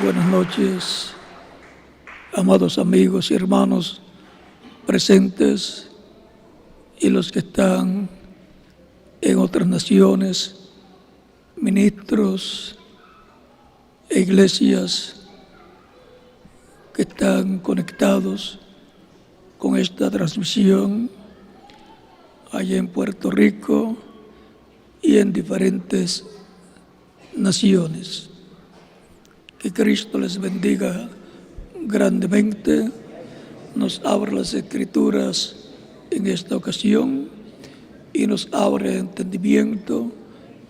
buenas noches, amados amigos y hermanos presentes y los que están en otras naciones, ministros e iglesias que están conectados con esta transmisión allá en Puerto Rico y en diferentes naciones. Que Cristo les bendiga grandemente, nos abra las Escrituras en esta ocasión y nos abre entendimiento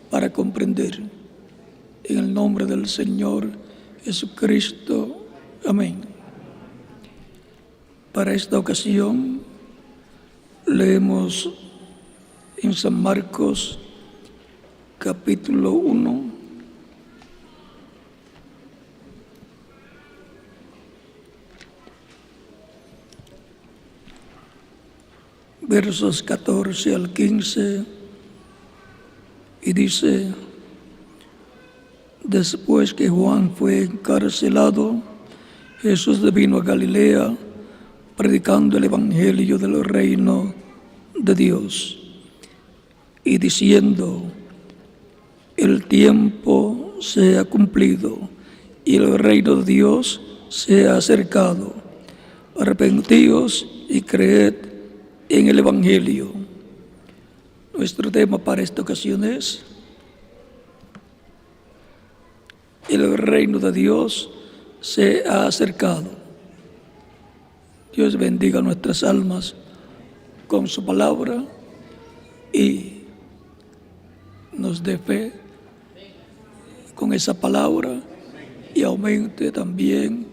para comprender. En el nombre del Señor Jesucristo. Amén. Para esta ocasión leemos en San Marcos capítulo 1, versos 14 al 15, y dice: después que Juan fue encarcelado, Jesús vino a Galilea predicando el evangelio del reino de Dios y diciendo: el tiempo se ha cumplido y el reino de Dios se ha acercado. Arrepentíos y creed en el evangelio. Nuestro tema para esta ocasión es: el reino de Dios se ha acercado. Dios bendiga nuestras almas con su palabra y nos dé fe con esa palabra y aumente también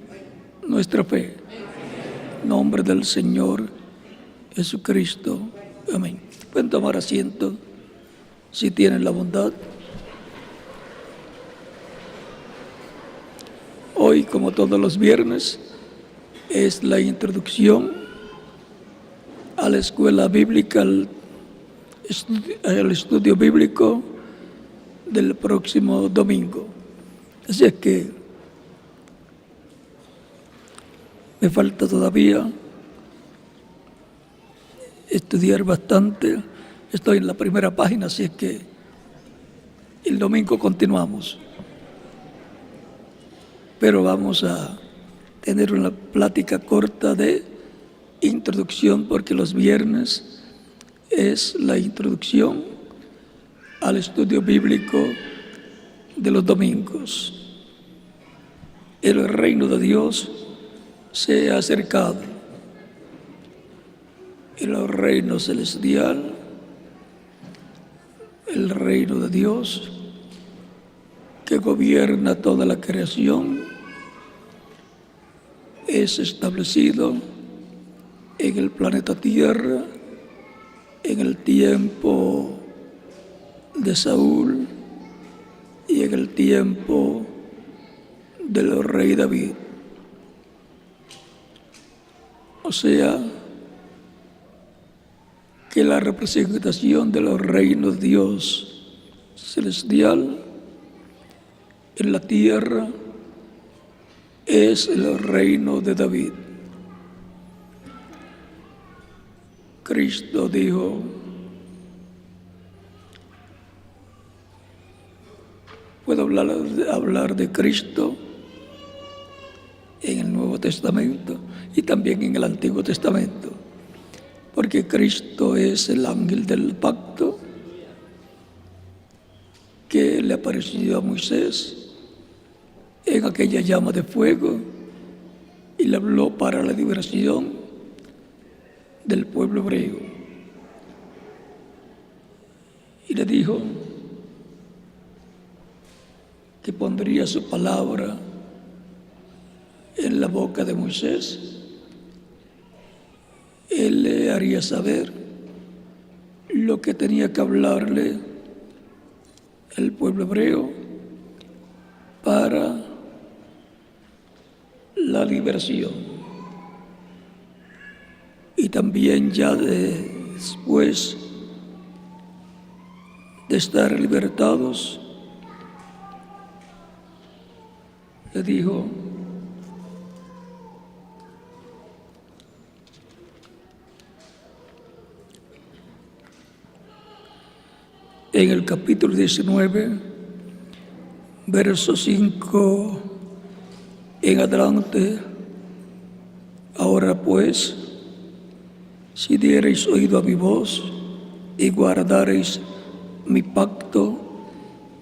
nuestra fe. En nombre del Señor Jesucristo. Amén. Pueden tomar asiento si tienen la bondad. Hoy, como todos los viernes, es la introducción a la escuela bíblica, al estudio bíblico del próximo domingo. Así es que me falta todavía estudiar bastante. Estoy en la primera página, así es que el domingo continuamos. Pero vamos a tener una plática corta de introducción, porque los viernes es la introducción al estudio bíblico de los domingos. El reino de Dios se ha acercado. El reino celestial, el reino de Dios que gobierna toda la creación, es establecido en el planeta Tierra en el tiempo de Saúl y en el tiempo del rey David. O sea, que la representación de los reinos de Dios celestial en la tierra es el reino de David. Cristo dijo: puedo hablar de Cristo en el Nuevo Testamento y también en el Antiguo Testamento, porque Cristo es el ángel del pacto que le apareció a Moisés en aquella llama de fuego y le habló para la liberación del pueblo hebreo. Y le dijo que pondría su palabra en la boca de Moisés. Él le haría saber lo que tenía que hablarle el pueblo hebreo para la liberación. Y también ya después de estar libertados, le dijo: en el capítulo 19, verso 5 en adelante: ahora pues, si diereis oído a mi voz y guardareis mi pacto,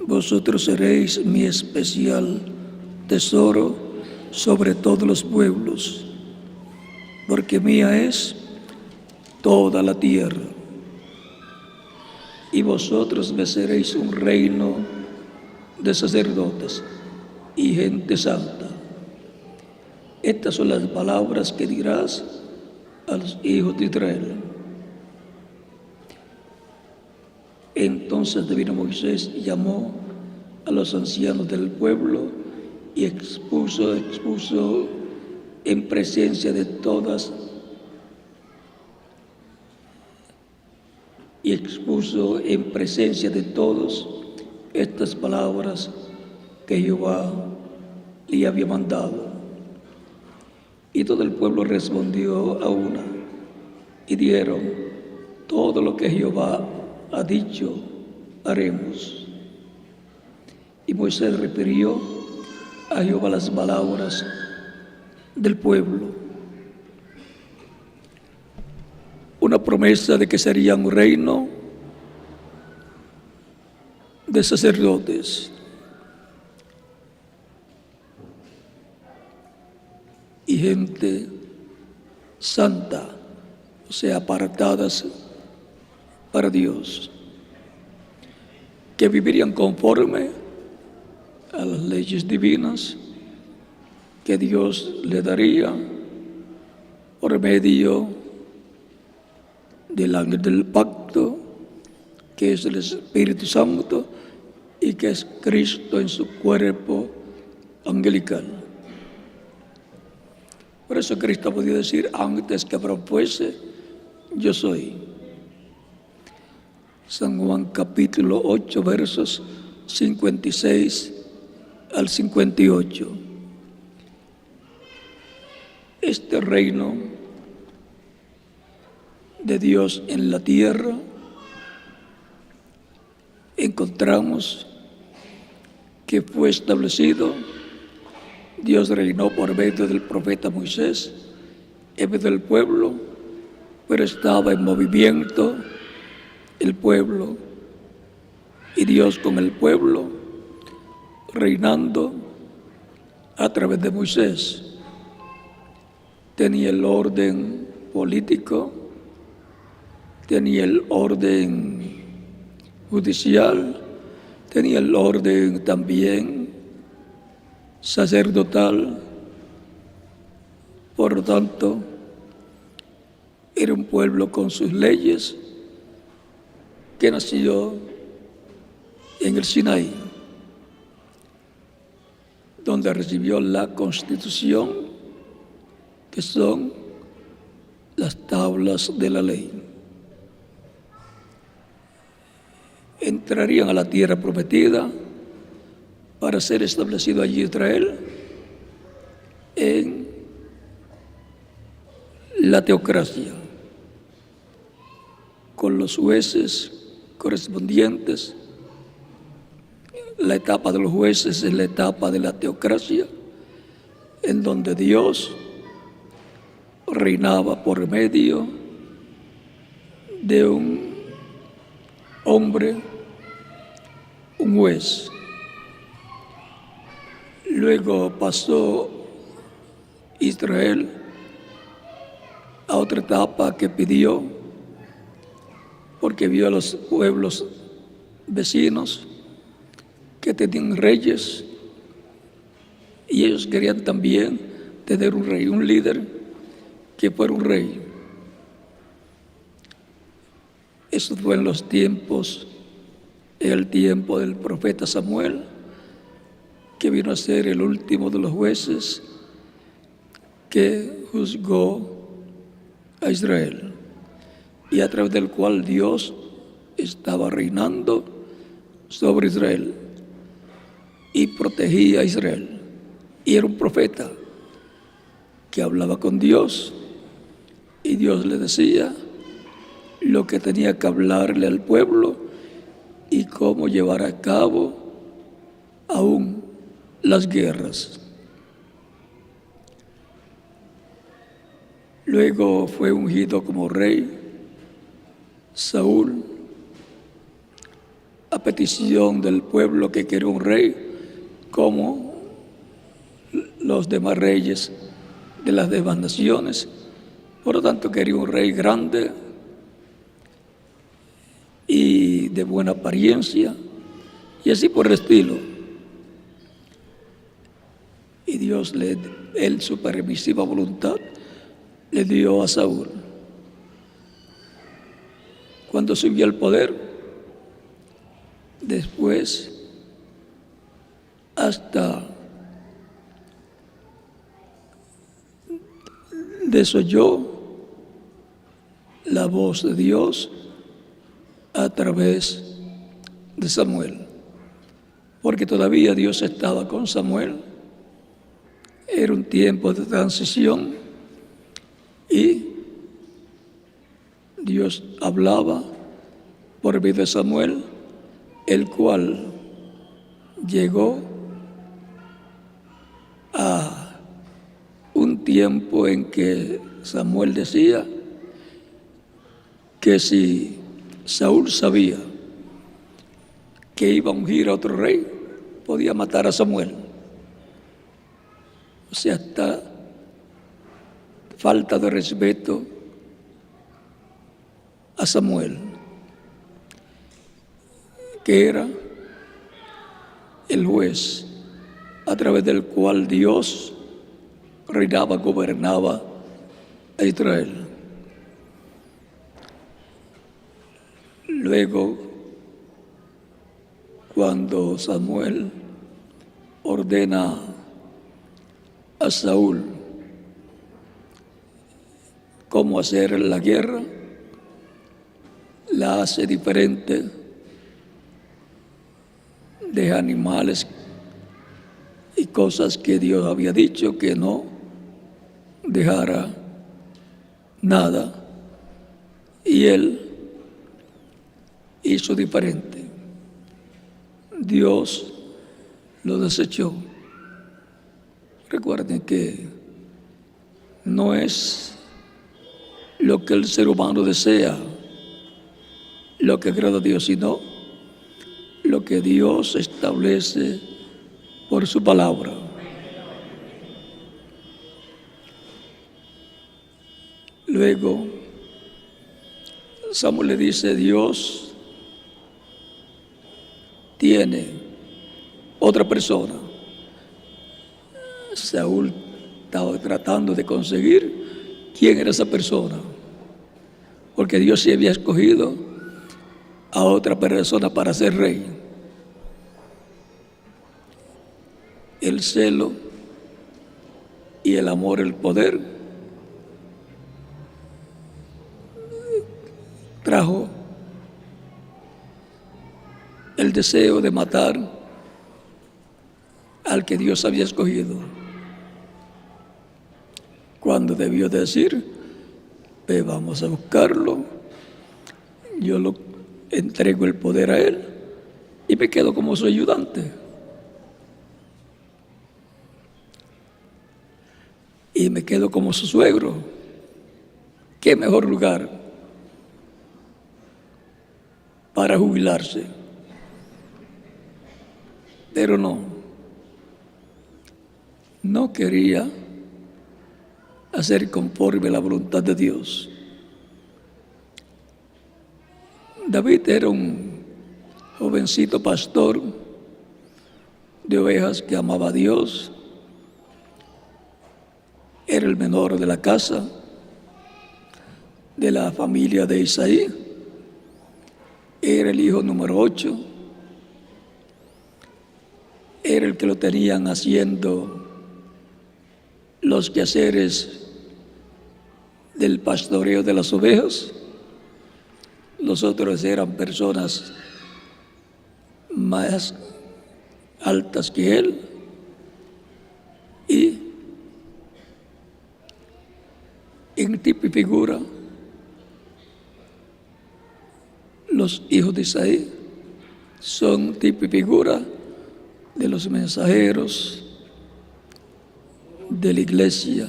vosotros seréis mi especial tesoro sobre todos los pueblos, porque mía es toda la tierra. Y vosotros me seréis un reino de sacerdotes y gente santa. Estas son las palabras que dirás a los hijos de Israel. Entonces vino Moisés y llamó a los ancianos del pueblo y expuso en presencia de todas estas palabras que Jehová le había mandado. Y todo el pueblo respondió a una y dieron: todo lo que Jehová ha dicho, haremos. Y Moisés refirió a Jehová las palabras del pueblo, una promesa de que sería un reino de sacerdotes y gente santa, o sea, apartadas para Dios, que vivirían conforme a las leyes divinas que Dios le daría por medio del ángel del pacto, que es el Espíritu Santo y que es Cristo en su cuerpo angelical. Por eso Cristo podía decir: antes que Abraham fuese, yo soy. San Juan capítulo 8, versos 56 al 58. Este reino de Dios en la tierra encontramos que fue establecido. Dios reinó por medio del profeta Moisés en medio del pueblo, pero estaba en movimiento el pueblo y Dios con el pueblo, reinando a través de Moisés. Tenía el orden político, tenía el orden judicial, tenía el orden también sacerdotal. Por lo tanto, era un pueblo con sus leyes que nació en el Sinaí, donde recibió la Constitución, que son las tablas de la ley. Entrarían a la tierra prometida para ser establecido allí Israel en la teocracia, con los jueces correspondientes. La etapa de los jueces es la etapa de la teocracia, en donde Dios reinaba por medio de un hombre, un juez. Luego pasó Israel a otra etapa que pidió, porque vio a los pueblos vecinos que tenían reyes y ellos querían también tener un rey, un líder que fuera un rey. Eso fue en los tiempos, en el tiempo del profeta Samuel, que vino a ser el último de los jueces que juzgó a Israel y a través del cual Dios estaba reinando sobre Israel y protegía a Israel. y era un profeta que hablaba con Dios y Dios le decía lo que tenía que hablarle al pueblo y cómo llevar a cabo aún las guerras. Luego fue ungido como rey Saúl a petición del pueblo que quería un rey como los demás reyes de las demás naciones. Por lo tanto, quería un rey grande y de buena apariencia, y así por el estilo. Y Dios, en su permisiva voluntad, le dio a Saúl. Cuando subió al poder, después, hasta desoyó la voz de Dios a través de Samuel, porque todavía Dios estaba con Samuel. Era un tiempo de transición y Dios hablaba por medio de Samuel, el cual llegó a un tiempo en que Samuel decía que si Saúl sabía que iba a ungir a otro rey, podía matar a Samuel. O sea, esta falta de respeto a Samuel, que era el juez a través del cual Dios reinaba, gobernaba a Israel. Luego, cuando Samuel ordena a Saúl cómo hacer la guerra, la hace diferente de animales y cosas que Dios había dicho que no dejara nada, y él hizo diferente. Dios lo desechó. Recuerden que no es lo que el ser humano desea lo que agrada a Dios, sino lo que Dios establece por su palabra. Luego, Samuel le dice: Dios tiene otra persona. Saúl estaba tratando de conseguir quién era esa persona, porque Dios sí había escogido a otra persona para ser rey. El celo y el amor, el poder, trajo el deseo de matar al que Dios había escogido, cuando debió decir: ve, vamos a buscarlo, yo lo entrego el poder a él y me quedo como su ayudante. Y me quedo como su suegro. ¿Qué mejor lugar para jubilarse? Pero no quería hacer conforme a la voluntad de Dios. David era un jovencito pastor de ovejas que amaba a Dios. Era el menor de la casa, de la familia de Isaí. Era el hijo número 8. Era el que lo tenían haciendo los quehaceres del pastoreo de las ovejas. Los otros eran personas más altas que él, Y en tipo y figura, los hijos de Isaí son tipo y figura de los mensajeros de la iglesia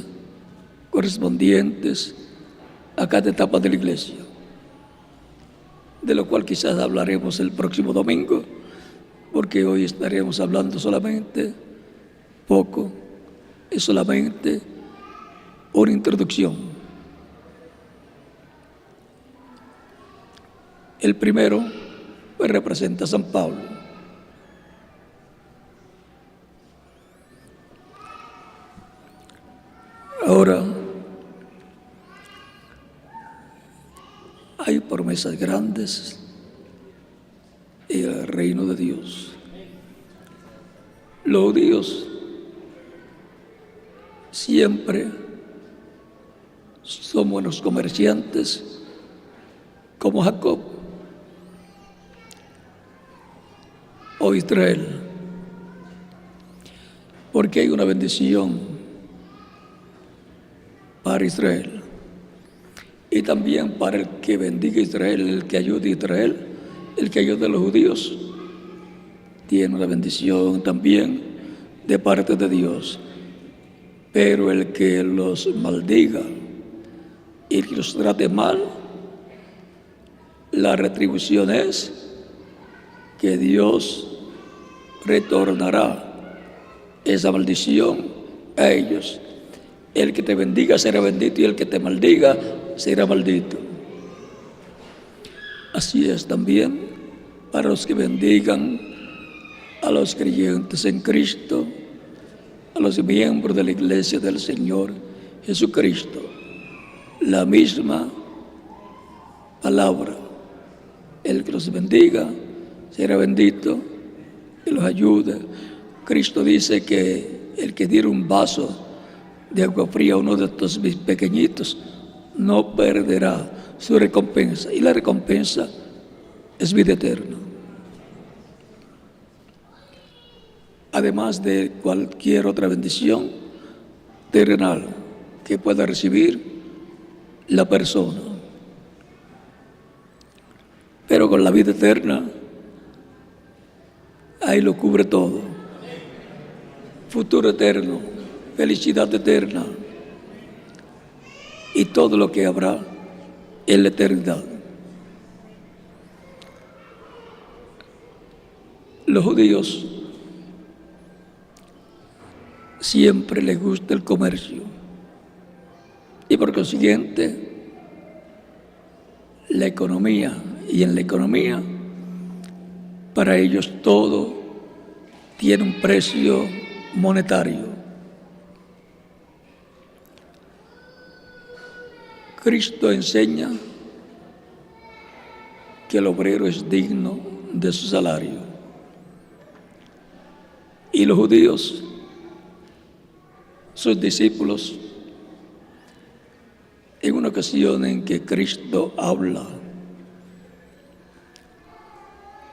correspondientes a cada etapa de la iglesia, de lo cual quizás hablaremos el próximo domingo, porque hoy estaremos hablando solamente poco, es solamente una introducción. El primero pues representa a San Pablo. Ahora, hay promesas grandes en el reino de Dios. Los judíos siempre son buenos comerciantes, como Jacob o Israel, porque hay una bendición para Israel y también para el que bendiga a Israel, el que ayude a Israel, el que ayude a los judíos, tiene una bendición también de parte de Dios. Pero el que los maldiga y que los trate mal, la retribución es que Dios retornará esa maldición a ellos. El que te bendiga será bendito y el que te maldiga será maldito. Así es también para los que bendigan a los creyentes en Cristo, a los miembros de la iglesia del Señor Jesucristo. La misma palabra. El que los bendiga será bendito y los ayude. Cristo dice que el que diera un vaso de agua fría a uno de estos mis pequeñitos no perderá su recompensa, y la recompensa es vida eterna. Además de cualquier otra bendición terrenal que pueda recibir la persona. Pero con la vida eterna, ahí lo cubre todo. Futuro eterno, felicidad eterna y todo lo que habrá en la eternidad. Los judíos siempre les gusta el comercio y por consiguiente la economía, y en la economía para ellos todo tiene un precio monetario. Cristo enseña que el obrero es digno de su salario, y los judíos, sus discípulos, en una ocasión en que Cristo habla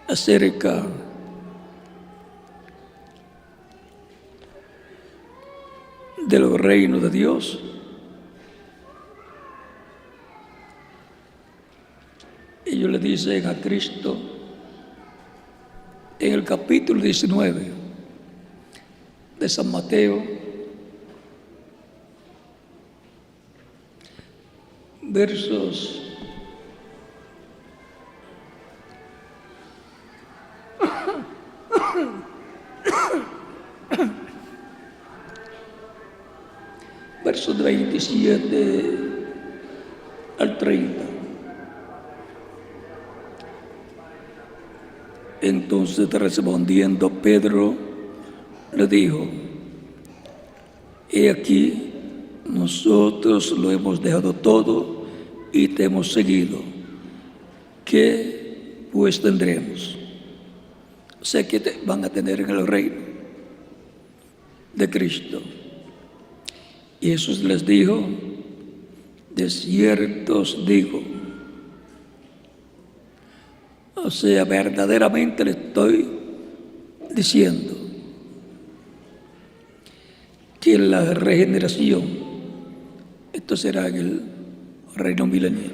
acerca del reino de Dios, ellos le dicen a Cristo en el capítulo 19 de San Mateo, versos 27 al 30. Entonces, respondiendo Pedro, le dijo: he aquí, nosotros lo hemos dejado todo y te hemos seguido. ¿Qué pues tendremos? Sé que van a tener en el reino de Cristo. Y Jesús les dijo: de cierto os digo, o sea, verdaderamente le estoy diciendo, que la regeneración, esto será en el reino milenial,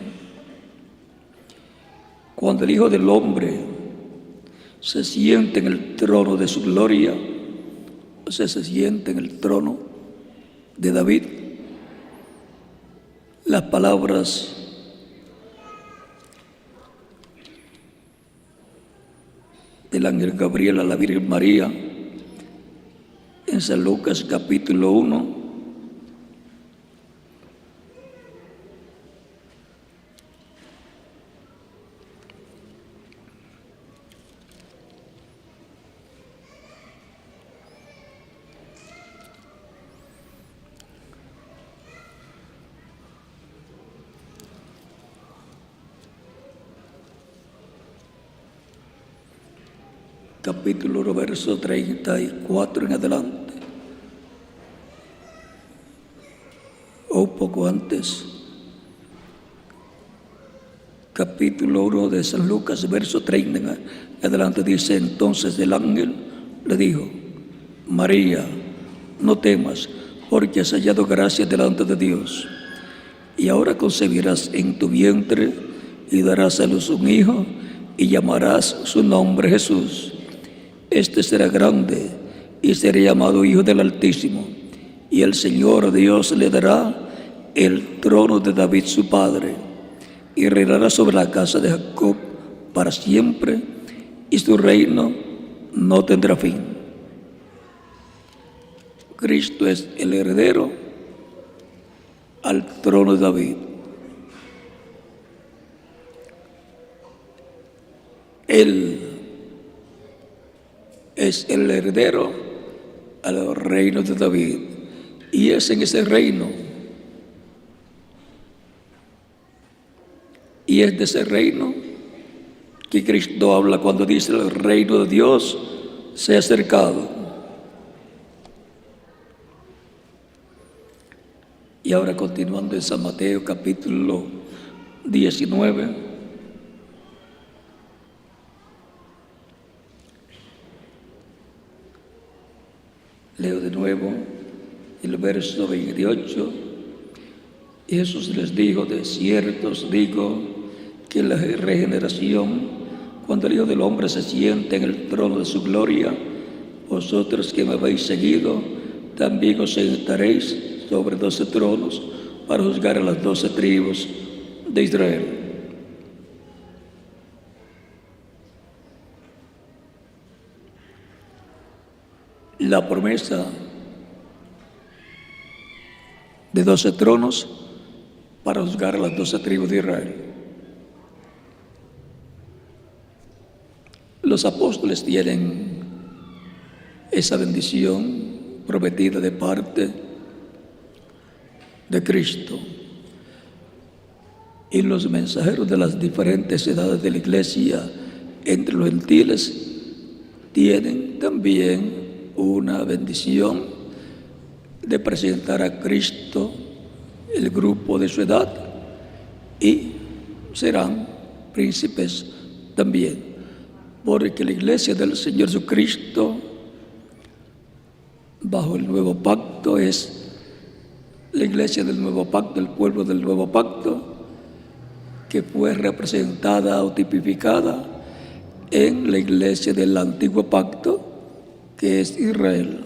cuando el Hijo del Hombre se siente en el trono de su gloria, o sea, se siente en el trono de David, las palabras del ángel Gabriel a la Virgen María en San Lucas capítulo 1, capítulo 1, verso 34 en adelante, o poco antes. Capítulo 1 de San Lucas, verso 30 en adelante, dice: entonces el ángel le dijo: María, no temas, porque has hallado gracia delante de Dios, y ahora concebirás en tu vientre y darás a luz un hijo, y llamarás su nombre Jesús. Este será grande y será llamado Hijo del Altísimo, y el Señor Dios le dará el trono de David su padre, y reinará sobre la casa de Jacob para siempre, y su reino no tendrá fin. Cristo es el heredero al trono de David. Él es el heredero al reino de David, y es en ese reino, y es de ese reino que Cristo habla cuando dice: el reino de Dios se ha acercado. Y ahora, continuando en San Mateo capítulo 19, leo de nuevo el verso 28. Y Jesús les dijo: de cierto os digo que la regeneración, cuando el Hijo del Hombre se siente en el trono de su gloria, vosotros que me habéis seguido, también os sentaréis sobre 12 tronos para juzgar a las 12 tribus de Israel. La promesa de 12 tronos para juzgar a las 12 tribus de Israel. Los apóstoles tienen esa bendición prometida de parte de Cristo, y los mensajeros de las diferentes edades de la iglesia entre los gentiles tienen también una bendición de presentar a Cristo el grupo de su edad, y serán príncipes también, porque la iglesia del Señor Jesucristo bajo el nuevo pacto es la iglesia del nuevo pacto, el pueblo del nuevo pacto, que fue representada o tipificada en la iglesia del antiguo pacto, que es Israel.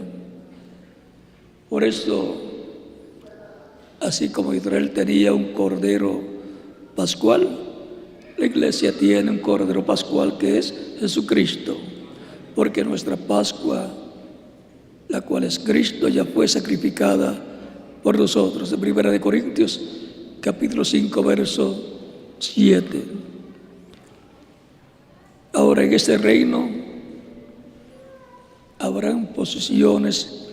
Por eso, así como Israel tenía un cordero pascual, la iglesia tiene un cordero pascual que es Jesucristo, porque nuestra Pascua, la cual es Cristo, ya fue sacrificada por nosotros. En 1 Corintios capítulo 5 verso 7. Ahora, en este reino habrán posiciones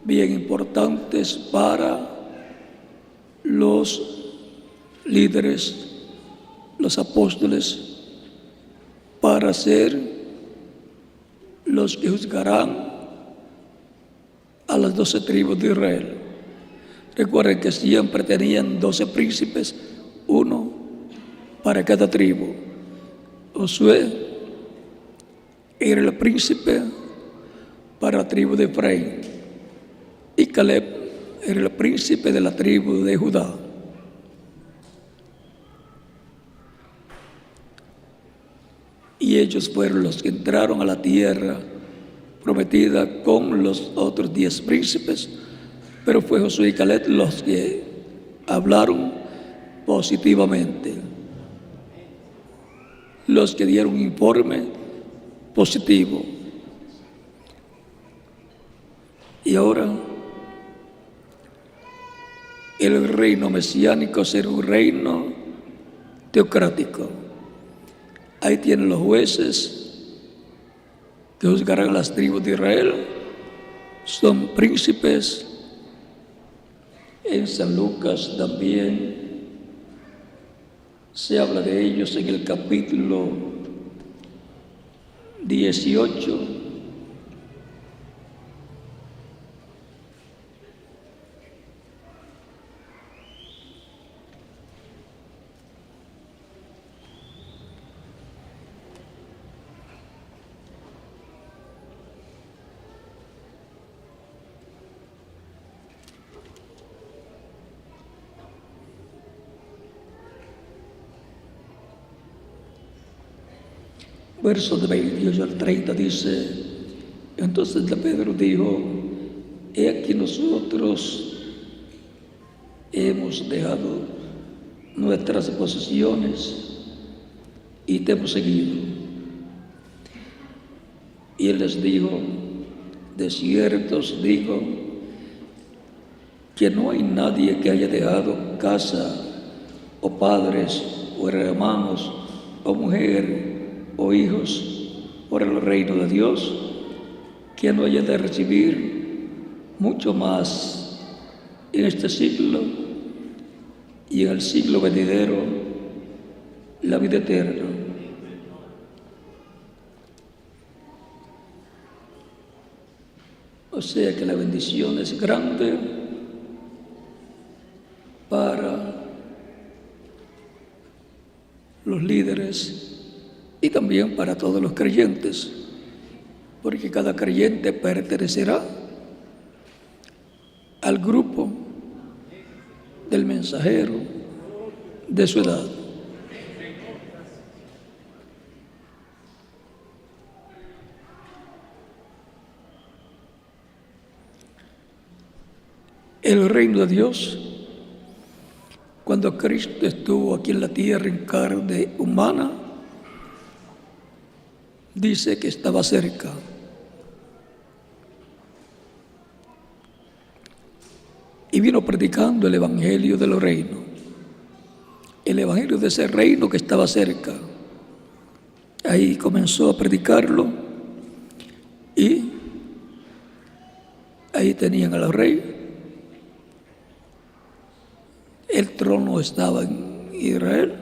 bien importantes para los líderes, los apóstoles, para ser los que juzgarán a las 12 tribus de Israel. Recuerden que siempre tenían 12 príncipes, uno para cada tribu. Josué era el príncipe para la tribu de Efraín. y Caleb era el príncipe de la tribu de Judá. Y ellos fueron los que entraron a la tierra prometida con los otros 10 príncipes, pero fue Josué y Caleb los que hablaron positivamente, los que dieron un informe positivo. Y ahora el reino mesiánico será un reino teocrático. Ahí tienen los jueces que juzgarán a las tribus de Israel. Son príncipes. En San Lucas también se habla de ellos en el capítulo 18. Versos de 28 al 30 dice: entonces Pedro dijo: he aquí nosotros hemos dejado nuestras posesiones y te hemos seguido. Y él les dijo: de cierto os digo que no hay nadie que haya dejado casa o padres o hermanos o mujer o hijos por el reino de Dios, que no haya de recibir mucho más en este siglo y en el siglo venidero la vida eterna. O sea que la bendición es grande para los líderes y también para todos los creyentes, porque cada creyente pertenecerá al grupo del mensajero de su edad. El reino de Dios, cuando Cristo estuvo aquí en la tierra en carne humana, dice que estaba cerca. Y vino predicando el evangelio del reino, el evangelio de ese reino que estaba cerca. Ahí comenzó a predicarlo y ahí tenían al rey. El trono estaba en Israel,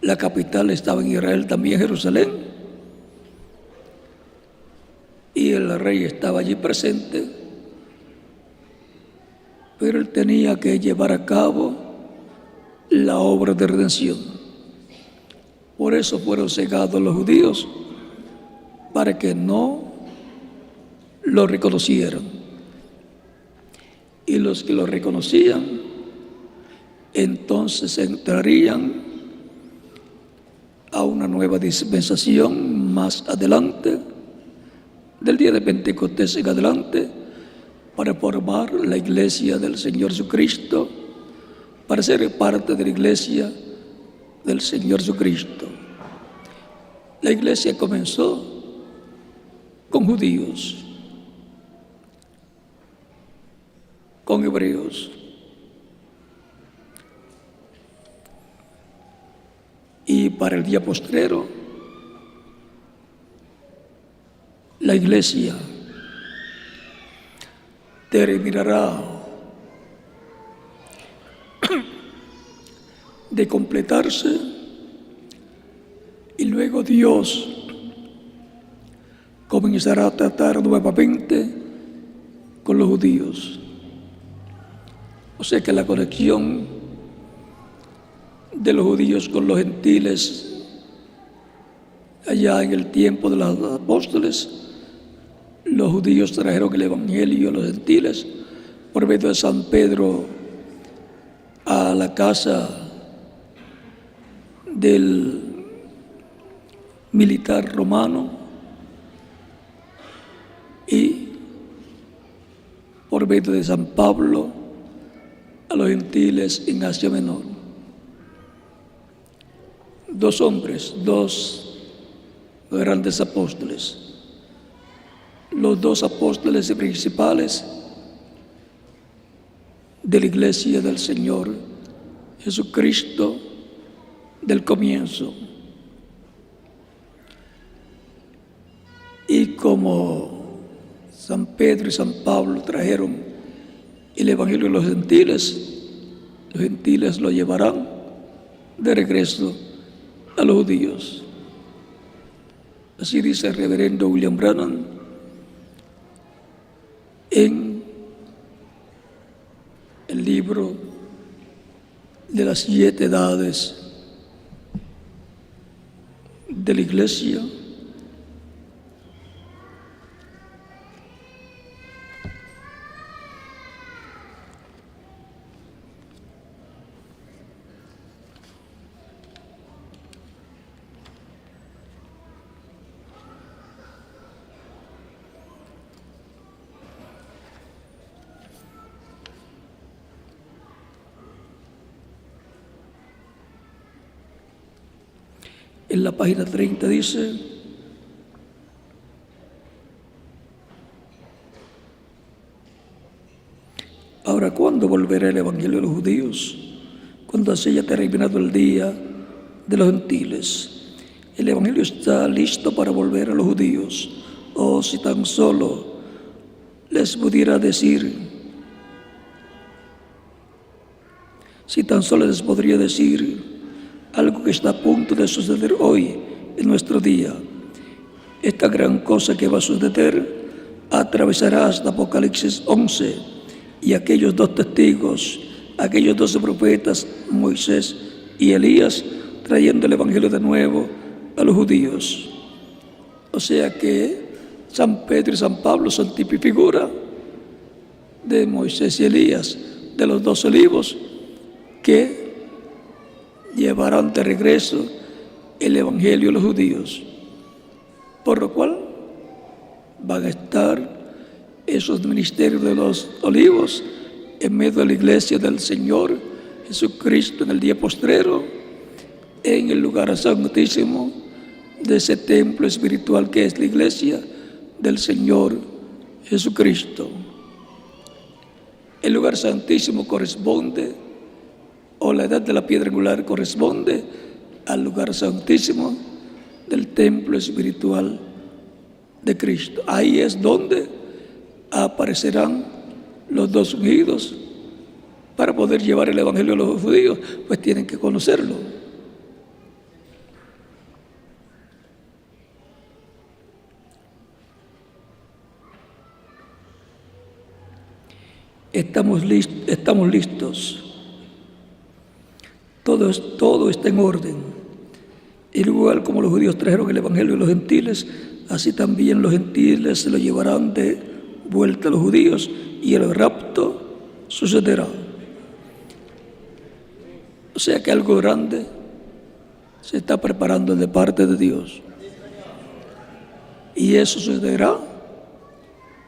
la capital estaba en Israel también, Jerusalén. Y el rey estaba allí presente, pero él tenía que llevar a cabo la obra de redención. Por eso fueron cegados los judíos, para que no lo reconocieran. Y los que lo reconocían, entonces entrarían a una nueva dispensación más adelante, del día de Pentecostés en adelante, para formar la iglesia del Señor Jesucristo, para ser parte de la iglesia del Señor Jesucristo. La iglesia comenzó con judíos, con hebreos, y para el día postrero, la iglesia terminará de completarse y luego Dios comenzará a tratar nuevamente con los judíos. O sea que la conexión de los judíos con los gentiles allá en el tiempo de los apóstoles los judíos trajeron el Evangelio a los gentiles por medio de San Pedro a la casa del militar romano y por medio de San Pablo a los gentiles en Asia Menor. Dos hombres, dos grandes apóstoles, los dos apóstoles principales de la Iglesia del Señor Jesucristo del comienzo. Y como San Pedro y San Pablo trajeron el Evangelio a los gentiles lo llevarán de regreso a los judíos. Así dice el reverendo William Branham en el libro de las 7 edades de la Iglesia. En la página 30 dice: ahora, ¿cuándo volverá el Evangelio a los judíos? Cuando se haya terminado el día de los gentiles. El Evangelio está listo para volver a los judíos. Oh, si tan solo les podría decir, algo que está a punto de suceder hoy en nuestro día. Esta gran cosa que va a suceder atravesará hasta Apocalipsis 11 y aquellos 2 testigos, aquellos 12 profetas, Moisés y Elías, trayendo el Evangelio de nuevo a los judíos. O sea que San Pedro y San Pablo son tipo y figura de Moisés y Elías, de los 2 olivos que llevarán de regreso el Evangelio a los judíos, por lo cual van a estar esos ministerios de los olivos en medio de la iglesia del Señor Jesucristo en el día postrero, en el lugar santísimo de ese templo espiritual que es la iglesia del Señor Jesucristo. El lugar santísimo corresponde, o la edad de la piedra angular corresponde al lugar santísimo del templo espiritual de Cristo. Ahí es donde aparecerán los 2 ungidos. Para poder llevar el Evangelio a los judíos, pues tienen que conocerlo. Estamos listos. Todo está en orden. Igual como los judíos trajeron el Evangelio a los gentiles, así también los gentiles se lo llevarán de vuelta a los judíos y el rapto sucederá. O sea que algo grande se está preparando de parte de Dios. Y eso sucederá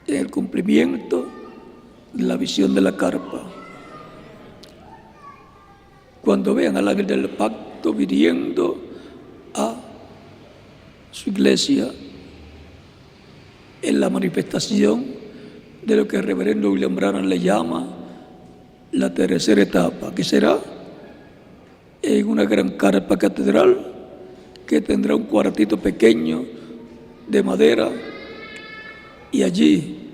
en el cumplimiento de la visión de la carpa. Cuando vean al ángel del pacto viniendo a su iglesia en la manifestación de lo que el reverendo William Branham le llama la tercera etapa, que será en una gran carpa catedral que tendrá un cuartito pequeño de madera, y allí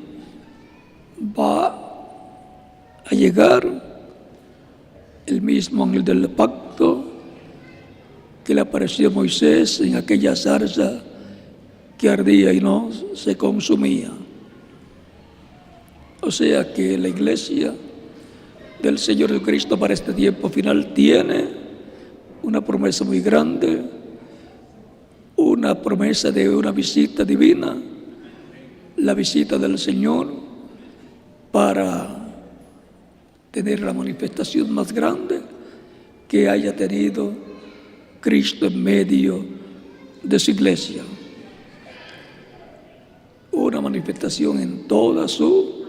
va a llegar el mismo ángel del pacto que le apareció a Moisés en aquella zarza que ardía y no se consumía. O sea que la iglesia del Señor Jesucristo para este tiempo final tiene una promesa muy grande, una promesa de una visita divina, la visita del Señor para tener la manifestación más grande que haya tenido Cristo en medio de su iglesia. Una manifestación en toda su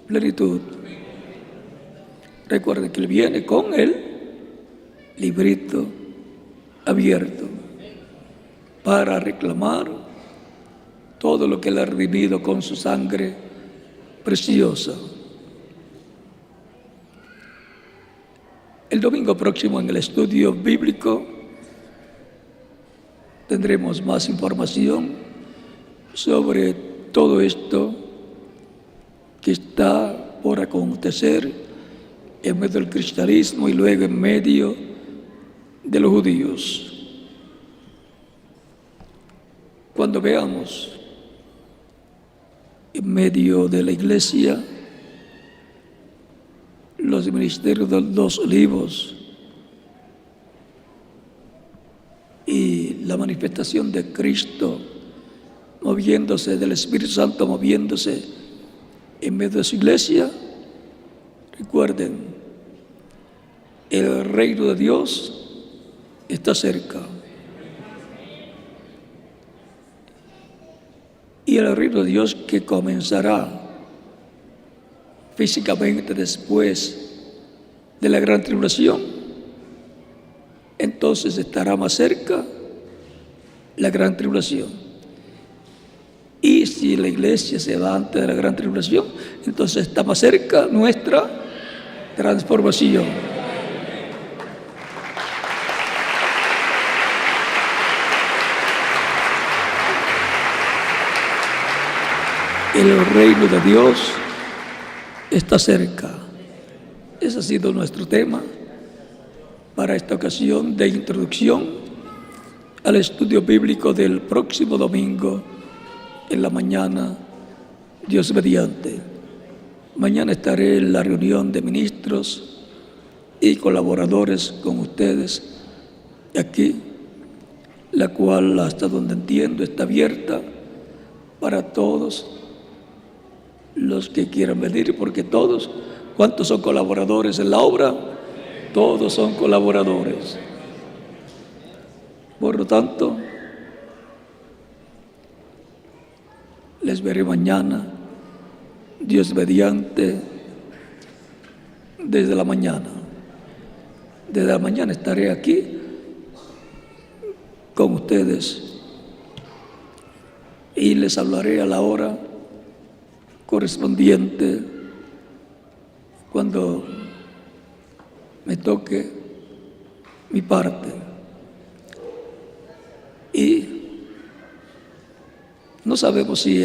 plenitud. Recuerden que Él viene con el librito abierto para reclamar todo lo que Él ha redimido con su sangre preciosa. El domingo próximo en el estudio bíblico tendremos más información sobre todo esto que está por acontecer en medio del cristianismo y luego en medio de los judíos. Cuando veamos en medio de la iglesia los ministerios de los olivos y la manifestación de Cristo moviéndose, del Espíritu Santo moviéndose en medio de su iglesia, recuerden, el reino de Dios está cerca. Y el reino de Dios que comenzará físicamente después de la gran tribulación, entonces estará más cerca la gran tribulación. Y si la iglesia se va antes de la gran tribulación, entonces está más cerca nuestra transformación. El reino de Dios está cerca. Ese ha sido nuestro tema para esta ocasión de introducción al estudio bíblico del próximo domingo en la mañana, Dios mediante. Mañana estaré en la reunión de ministros y colaboradores con ustedes aquí, la cual, hasta donde entiendo, está abierta para todos los que quieran venir, porque todos, ¿cuántos son colaboradores en la obra? Todos son colaboradores. Por lo tanto, les veré mañana, Dios mediante, desde la mañana. Desde la mañana estaré aquí con ustedes y les hablaré a la hora correspondiente cuando me toque mi parte. Y no sabemos si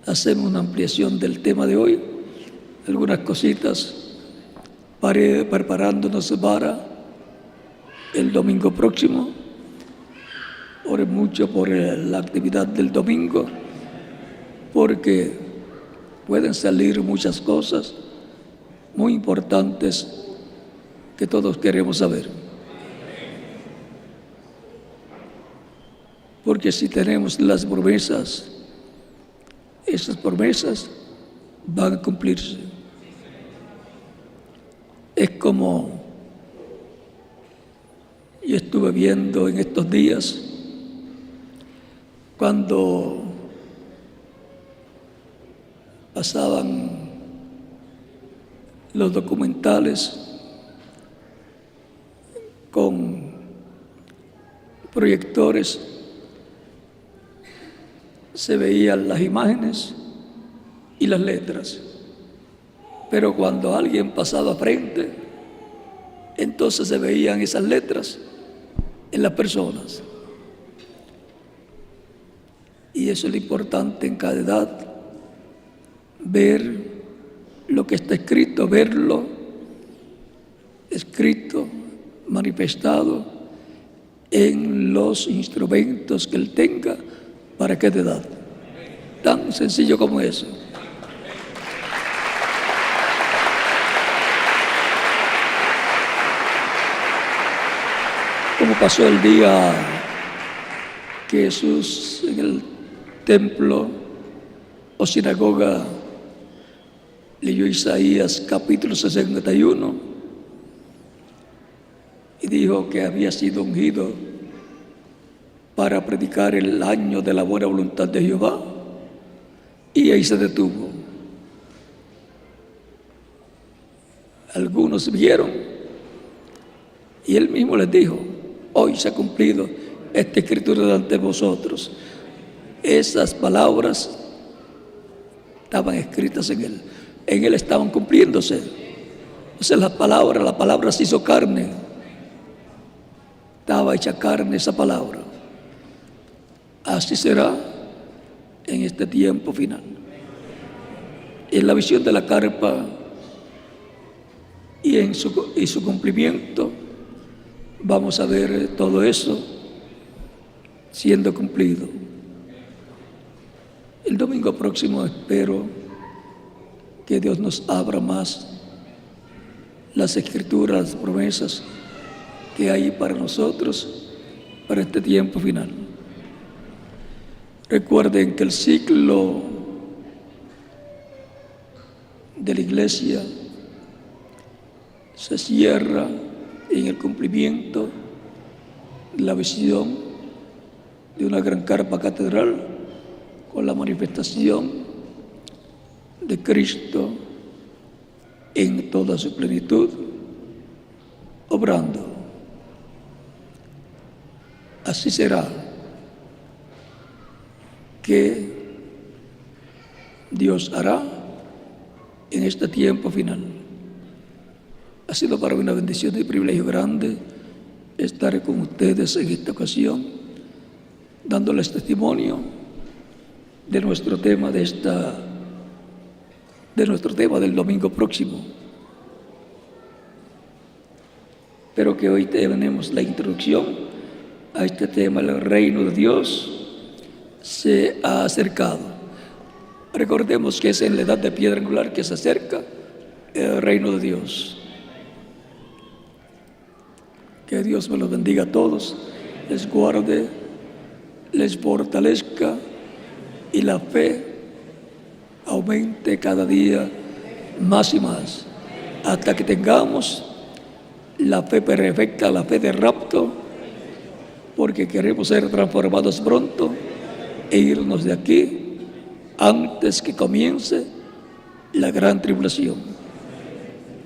hacemos una ampliación del tema de hoy, algunas cositas preparándonos para el domingo próximo. Oren mucho por la actividad del domingo, porque pueden salir muchas cosas muy importantes que todos queremos saber. Porque si tenemos las promesas, esas promesas van a cumplirse. Es como yo estuve viendo en estos días, cuando pasaban los documentales con proyectores, se veían las imágenes y las letras, pero cuando alguien pasaba frente, entonces se veían esas letras en las personas. Y eso es lo importante en cada edad, ver lo que está escrito, verlo escrito, manifestado en los instrumentos que Él tenga para cada edad. Tan sencillo como eso. Como pasó el día que Jesús en el templo o sinagoga leyó Isaías capítulo 61 y dijo que había sido ungido para predicar el año de la buena voluntad de Jehová, y ahí se detuvo. Algunos vieron y él mismo les dijo: hoy se ha cumplido esta escritura delante de vosotros. Esas palabras estaban escritas en él estaban cumpliéndose. Entonces la palabra se hizo carne, estaba hecha carne esa palabra. Así será en este tiempo final. En la visión de la carpa y en su cumplimiento, vamos a ver todo eso siendo cumplido. El domingo próximo espero que Dios nos abra más las escrituras, las promesas que hay para nosotros para este tiempo final. Recuerden que el ciclo de la iglesia se cierra en el cumplimiento de la visión de una gran carpa catedral con la manifestación de Cristo en toda su plenitud, obrando. Así será que Dios hará en este tiempo final. Ha sido para mí una bendición y privilegio grande estar con ustedes en esta ocasión, dándoles testimonio de nuestro tema del domingo próximo. Pero que hoy tenemos la introducción a este tema: el reino de Dios se ha acercado. Recordemos que es en la edad de piedra angular que se acerca el reino de Dios. Que Dios me los bendiga a todos, les guarde, les fortalezca y la fe aumente cada día más y más, hasta que tengamos la fe perfecta, la fe de rapto, porque queremos ser transformados pronto e irnos de aquí antes que comience la gran tribulación.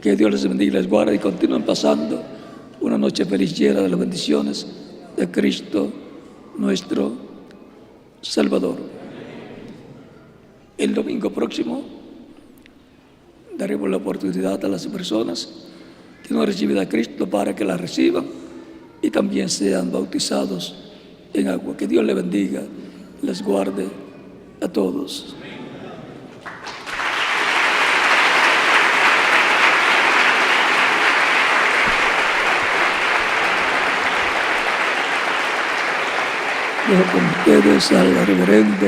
Que Dios les bendiga y les guarde y continúen pasando una noche feliz llena de las bendiciones de Cristo nuestro Salvador. El domingo próximo daremos la oportunidad a las personas que no han recibido a Cristo para que la reciban y también sean bautizados en agua. Que Dios les bendiga, les guarde a todos. Dejo con ustedes al reverendo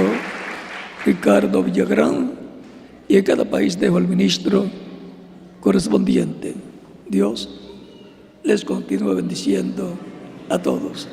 Ricardo Villagrán, y en cada país dejo al ministro correspondiente. Dios les continúe bendiciendo a todos.